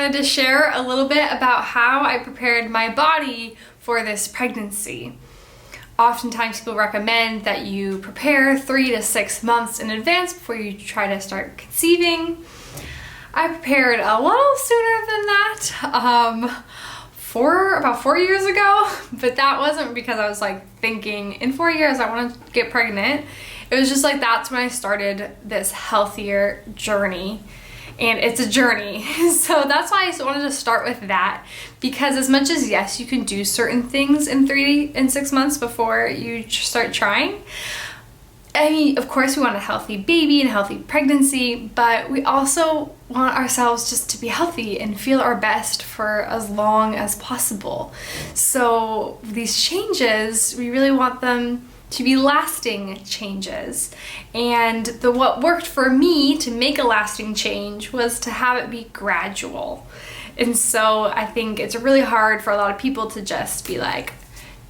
wanted to share a little bit about how I prepared my body for this pregnancy. Oftentimes people recommend that you prepare 3 to 6 months in advance before you try to start conceiving. I prepared a little sooner than that, about 4 years ago, but that wasn't because I was like thinking in 4 years I want to get pregnant. It was just like that's when I started this healthier journey. And it's a journey. So that's why I wanted to start with that, because as much as yes, you can do certain things in 3 and 6 months before you start trying. I mean, of course we want a healthy baby and a healthy pregnancy, but we also want ourselves just to be healthy and feel our best for as long as possible. So these changes, we really want them to be lasting changes. And what worked for me to make a lasting change was to have it be gradual. And so I think it's really hard for a lot of people to just be like,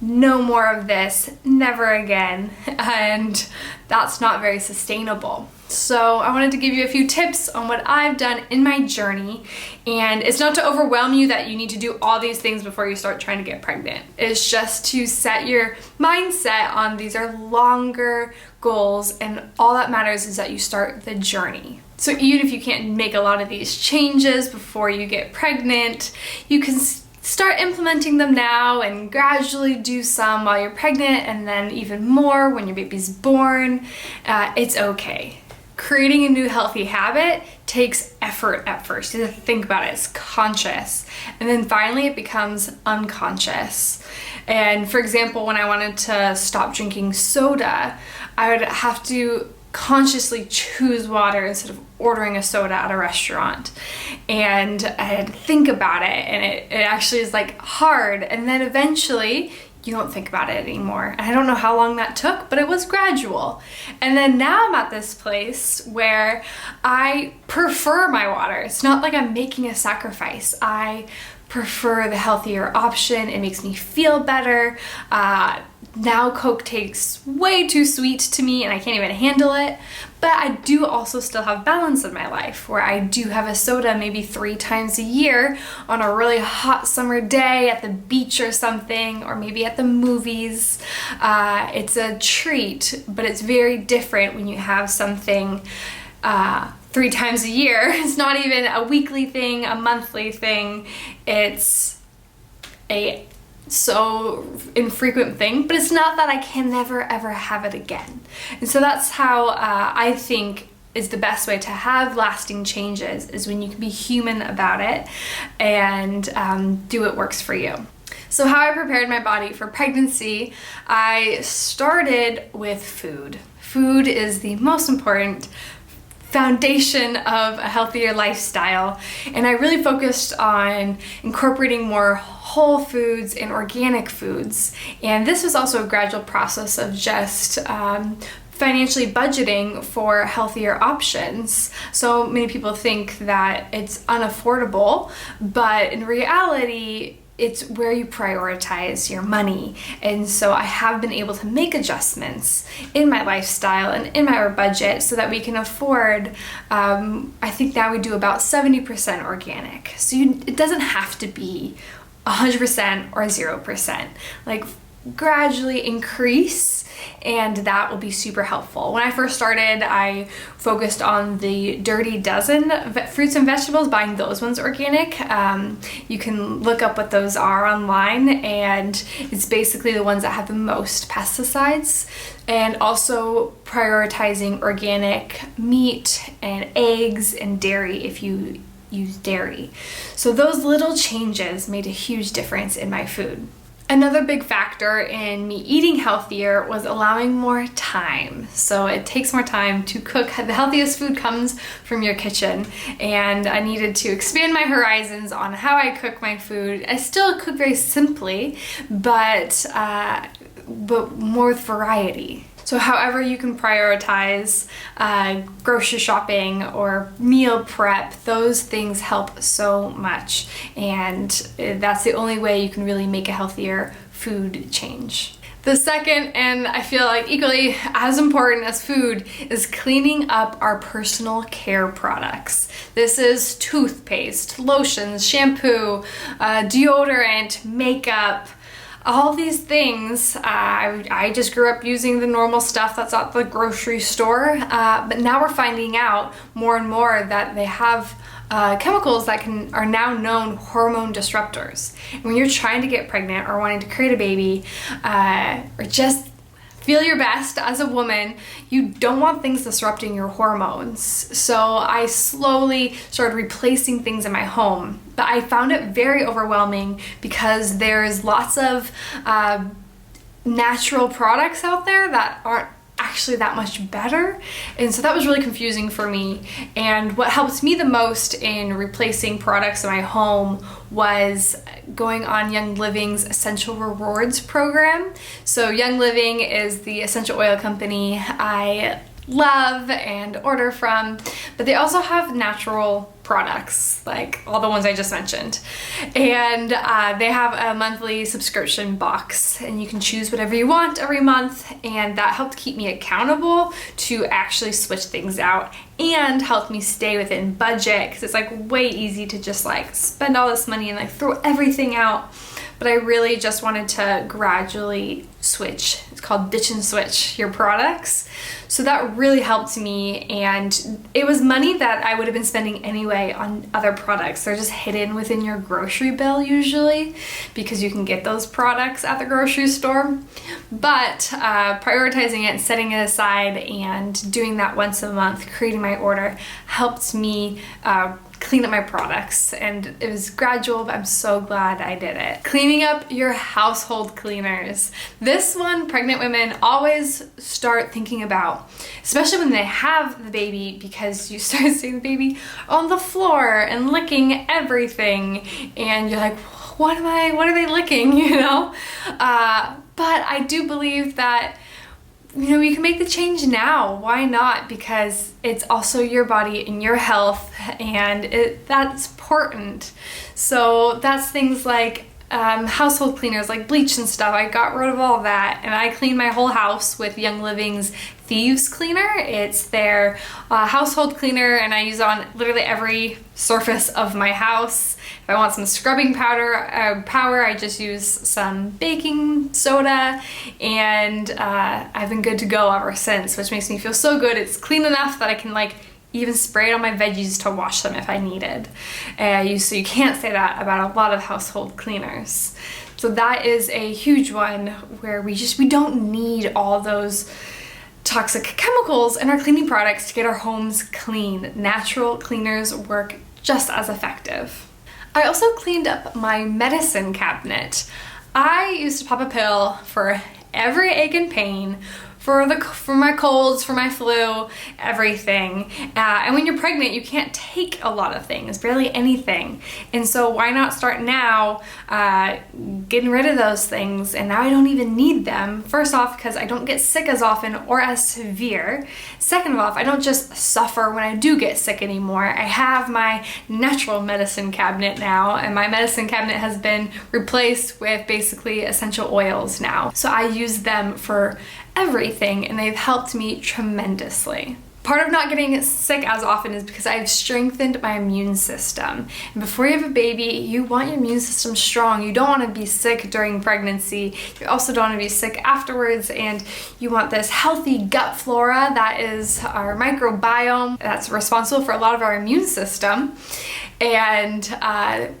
no more of this, never again. And that's not very sustainable. So I wanted to give you a few tips on what I've done in my journey. And it's not to overwhelm you that you need to do all these things before you start trying to get pregnant. It's just to set your mindset on these are longer goals, and all that matters is that you start the journey. So even if you can't make a lot of these changes before you get pregnant, you can start implementing them now and gradually do some while you're pregnant, and then even more when your baby's born. It's okay. Creating a new healthy habit takes effort at first. You have to think about it. It's conscious. And then finally it becomes unconscious. And for example, when I wanted to stop drinking soda, I would have to consciously choose water instead of ordering a soda at a restaurant. And I had to think about it, and it actually is like hard. And then eventually you don't think about it anymore. And I don't know how long that took, but it was gradual. And then now I'm at this place where I prefer my water. It's not like I'm making a sacrifice. I prefer the healthier option. It makes me feel better. Now Coke tastes way too sweet to me and I can't even handle it. But I do also still have balance in my life where I do have a soda maybe 3 times a year on a really hot summer day at the beach or something, or maybe at the movies. It's a treat, but it's very different when you have something 3 times a year. It's not even a weekly thing, a monthly thing. It's a so infrequent thing, but it's not that I can never ever have it again. And so that's how I think is the best way to have lasting changes, is when you can be human about it and do what works for you. So how I prepared my body for pregnancy, I started with food. Food is the most important foundation of a healthier lifestyle, and I really focused on incorporating more whole foods and organic foods. And this was also a gradual process of just financially budgeting for healthier options. So many people think that it's unaffordable, but in reality it's where you prioritize your money. And so I have been able to make adjustments in my lifestyle and in my budget so that we can afford, I think now we do about 70% organic. So it doesn't have to be 100% or 0%. Like, gradually increase, and that will be super helpful. When I first started, I focused on the Dirty Dozen fruits and vegetables, buying those ones organic. You can look up what those are online, and it's basically the ones that have the most pesticides, and also prioritizing organic meat and eggs and dairy if you use dairy. So those little changes made a huge difference in my food. Another big factor in me eating healthier was allowing more time. So it takes more time to cook. The healthiest food comes from your kitchen, and I needed to expand my horizons on how I cook my food. I still cook very simply, but more with variety. So however you can prioritize grocery shopping or meal prep, those things help so much. And that's the only way you can really make a healthier food change. The second, and I feel like equally as important as food, is cleaning up our personal care products. This is toothpaste, lotions, shampoo, deodorant, makeup, all these things. I just grew up using the normal stuff that's at the grocery store, but now we're finding out more and more that they have chemicals that are now known hormone disruptors. And when you're trying to get pregnant or wanting to create a baby, or just feel your best as a woman, you don't want things disrupting your hormones. So I slowly started replacing things in my home, but I found it very overwhelming because there's lots of natural products out there that aren't actually that much better, and so that was really confusing for me. And what helped me the most in replacing products in my home was going on Young Living's Essential Rewards program. So Young Living is the essential oil company I love and order from, but they also have natural products like all the ones I just mentioned, and they have a monthly subscription box, and you can choose whatever you want every month, and that helped keep me accountable to actually switch things out and helped me stay within budget, because it's like way easy to just like spend all this money and like throw everything out. But I really just wanted to gradually switch. It's called ditch and switch your products. So that really helped me, and it was money that I would have been spending anyway on other products. They're just hidden within your grocery bill usually, because you can get those products at the grocery store. But prioritizing it, setting it aside, and doing that once a month, creating my order, helped me clean up my products, and it was gradual, but I'm so glad I did it. Cleaning up your household cleaners. This one pregnant women always start thinking about, especially when they have the baby, because you start seeing the baby on the floor and licking everything, and you're like, what are they licking, you know? But I do believe that, you know, you can make the change now. Why not? Because it's also your body and your health, and that's important. So that's things like household cleaners like bleach and stuff. I got rid of all of that, and I cleaned my whole house with Young Living's Thieves Cleaner. It's their household cleaner, and I use it on literally every surface of my house. If I want some scrubbing power, I just use some baking soda, and I've been good to go ever since, which makes me feel so good. It's clean enough that I can like even spray it on my veggies to wash them if I needed. So you can't say that about a lot of household cleaners. So that is a huge one where we don't need all those toxic chemicals in our cleaning products to get our homes clean. Natural cleaners work just as effective. I also cleaned up my medicine cabinet. I used to pop a pill for every ache and pain, for my colds, for my flu, everything. And when you're pregnant, you can't take a lot of things, barely anything. And so why not start now getting rid of those things, and now I don't even need them. First off, because I don't get sick as often or as severe. Second off, I don't just suffer when I do get sick anymore. I have my natural medicine cabinet now, and my medicine cabinet has been replaced with basically essential oils now. So I use them for everything, and they've helped me tremendously. Part of not getting sick as often is because I've strengthened my immune system. And before you have a baby, you want your immune system strong. You don't want to be sick during pregnancy. You also don't want to be sick afterwards, and you want this healthy gut flora that is our microbiome that's responsible for a lot of our immune system. And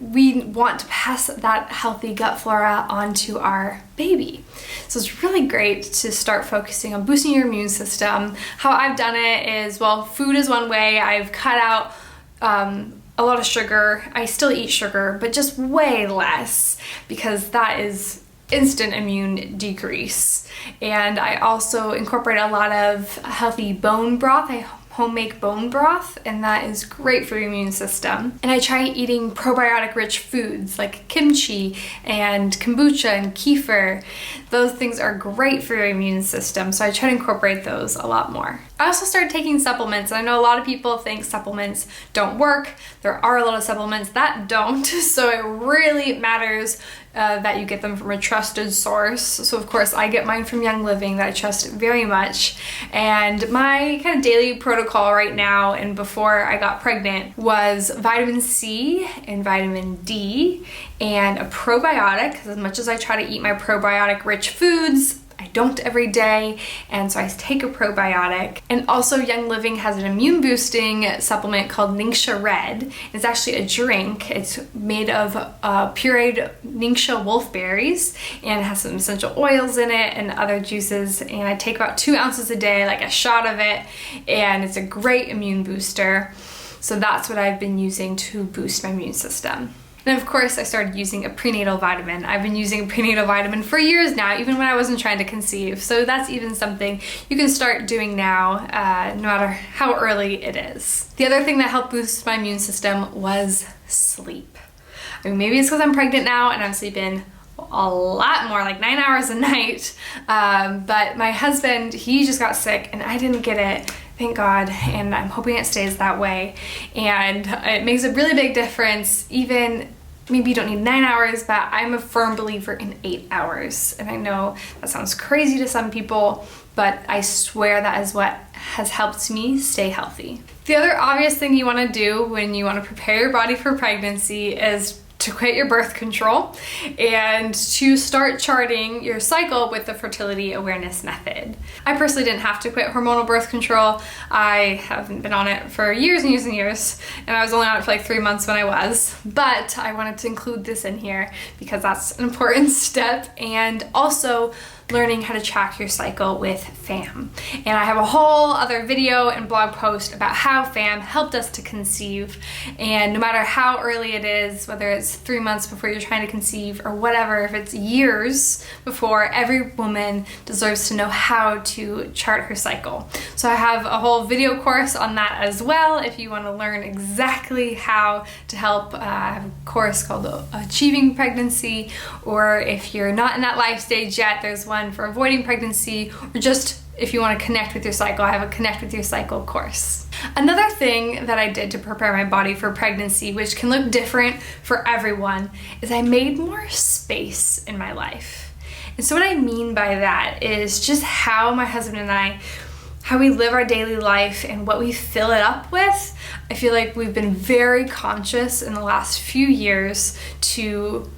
we want to pass that healthy gut flora onto our baby. So it's really great to start focusing on boosting your immune system. How I've done it is, well, food is one way. I've cut out a lot of sugar. I still eat sugar, but just way less, because that is instant immune decrease. And I also incorporate a lot of healthy bone broth. I homemade bone broth, and that is great for your immune system. And I try eating probiotic rich foods like kimchi and kombucha and kefir. Those things are great for your immune system, so I try to incorporate those a lot more. I also started taking supplements. I know a lot of people think supplements don't work. There are a lot of supplements that don't, so it really matters that you get them from a trusted source. So of course I get mine from Young Living, that I trust very much. And my kind of daily protocol right now and before I got pregnant was vitamin C and vitamin D and a probiotic, because as much as I try to eat my probiotic rich foods, I don't every day, and so I take a probiotic. And also Young Living has an immune boosting supplement called Ningxia Red. It's actually a drink. It's made of pureed Ningxia wolfberries and it has some essential oils in it and other juices, and I take about 2 ounces a day, like a shot of it, and it's a great immune booster. So that's what I've been using to boost my immune system. And of course, I started using a prenatal vitamin. I've been using a prenatal vitamin for years now, even when I wasn't trying to conceive. So that's even something you can start doing now, no matter how early it is. The other thing that helped boost my immune system was sleep. I mean, maybe it's because I'm pregnant now and I'm sleeping a lot more, like 9 hours a night. But my husband, he just got sick and I didn't get it. Thank God, and I'm hoping it stays that way. And it makes a really big difference. Even maybe you don't need 9 hours, but I'm a firm believer in 8 hours. And I know that sounds crazy to some people, but I swear that is what has helped me stay healthy. The other obvious thing you want to do when you want to prepare your body for pregnancy is to quit your birth control and to start charting your cycle with the fertility awareness method. I personally didn't have to quit hormonal birth control. I haven't been on it for years and years and years, and I was only on it for like 3 months when I was, but I wanted to include this in here because that's an important step, and also learning how to track your cycle with FAM. And I have a whole other video and blog post about how FAM helped us to conceive. And no matter how early it is, whether it's 3 months before you're trying to conceive or whatever, if it's years before, every woman deserves to know how to chart her cycle. So I have a whole video course on that as well if you want to learn exactly how to help. I have a course called Achieving Pregnancy, or if you're not in that life stage yet, there's one for avoiding pregnancy, or just if you want to connect with your cycle, I have a Connect with Your Cycle course. Another thing that I did to prepare my body for pregnancy, which can look different for everyone, is I made more space in my life. And so what I mean by that is just how my husband and I, how we live our daily life and what we fill it up with. I feel like we've been very conscious in the last few years to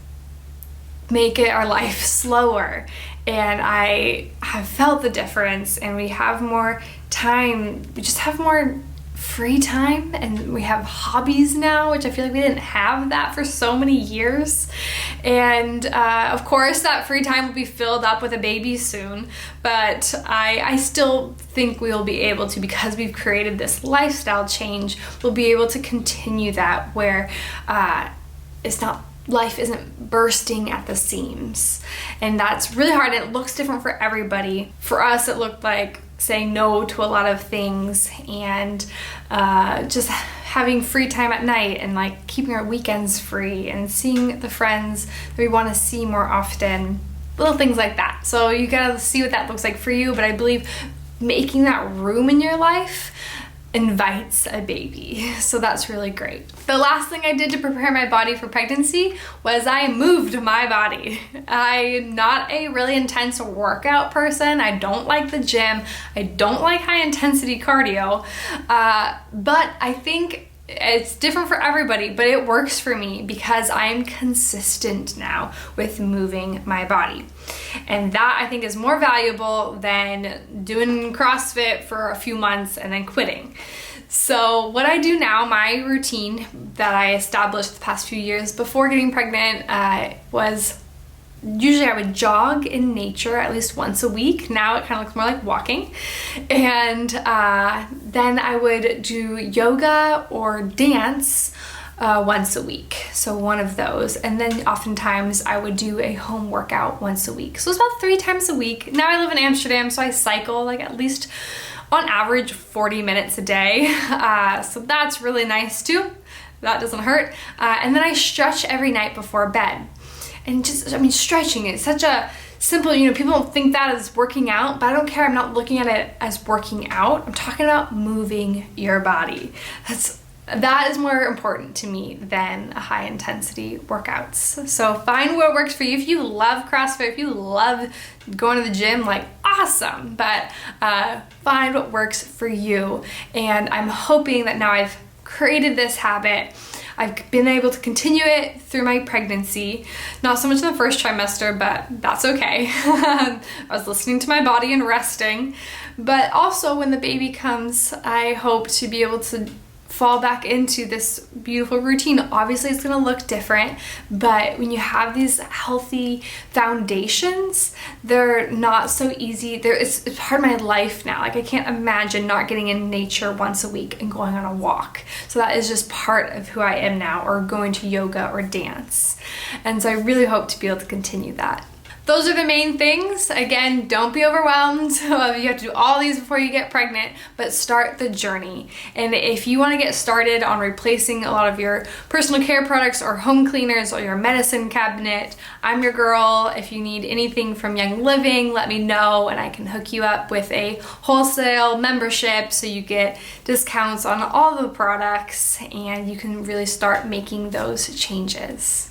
make it our life slower, and I have felt the difference, and we have more time, we just have more free time, and we have hobbies now, which I feel like we didn't have that for so many years. And of course that free time will be filled up with a baby soon, but I still think we'll be able to, because we've created this lifestyle change, we'll be able to continue that where life isn't bursting at the seams. And that's really hard. It looks different for everybody. For us, it looked like saying no to a lot of things and just having free time at night and like keeping our weekends free and seeing the friends that we want to see more often. Little things like that. So you gotta see what that looks like for you, but I believe making that room in your life invites a baby. So that's really great. The last thing I did to prepare my body for pregnancy was I moved my body. I'm not a really intense workout person. I don't like the gym. I don't like high intensity cardio. But I think it's different for everybody, but it works for me because I'm consistent now with moving my body. And that I think is more valuable than doing CrossFit for a few months and then quitting. So what I do now, my routine that I established the past few years before getting pregnant was usually I would jog in nature at least once a week. Now it kind of looks more like walking. And then I would do yoga or dance once a week. So one of those. And then oftentimes I would do a home workout once a week. So it's about 3 times a week. Now I live in Amsterdam, so I cycle like at least on average 40 minutes a day. So that's really nice too. That doesn't hurt. And then I stretch every night before bed. And just, I mean, stretching is such a simple, people don't think that as working out, but I don't care. I'm not looking at it as working out. I'm talking about moving your body. That is more important to me than high intensity workouts. So find what works for you. If you love CrossFit, if you love going to the gym, like awesome, but find what works for you. And I'm hoping that now I've created this habit, I've been able to continue it through my pregnancy. Not so much in the first trimester, but that's okay. I was listening to my body and resting. But also when the baby comes, I hope to be able to fall back into this beautiful routine. Obviously it's gonna look different, but when you have these healthy foundations, they're not so easy. It's part of my life now. Like I can't imagine not getting in nature once a week and going on a walk. So that is just part of who I am now, or going to yoga or dance. And so I really hope to be able to continue that. Those are the main things. Again, don't be overwhelmed. You have to do all these before you get pregnant, but start the journey. And if you want to get started on replacing a lot of your personal care products or home cleaners or your medicine cabinet, I'm your girl. If you need anything from Young Living, let me know and I can hook you up with a wholesale membership so you get discounts on all the products and you can really start making those changes.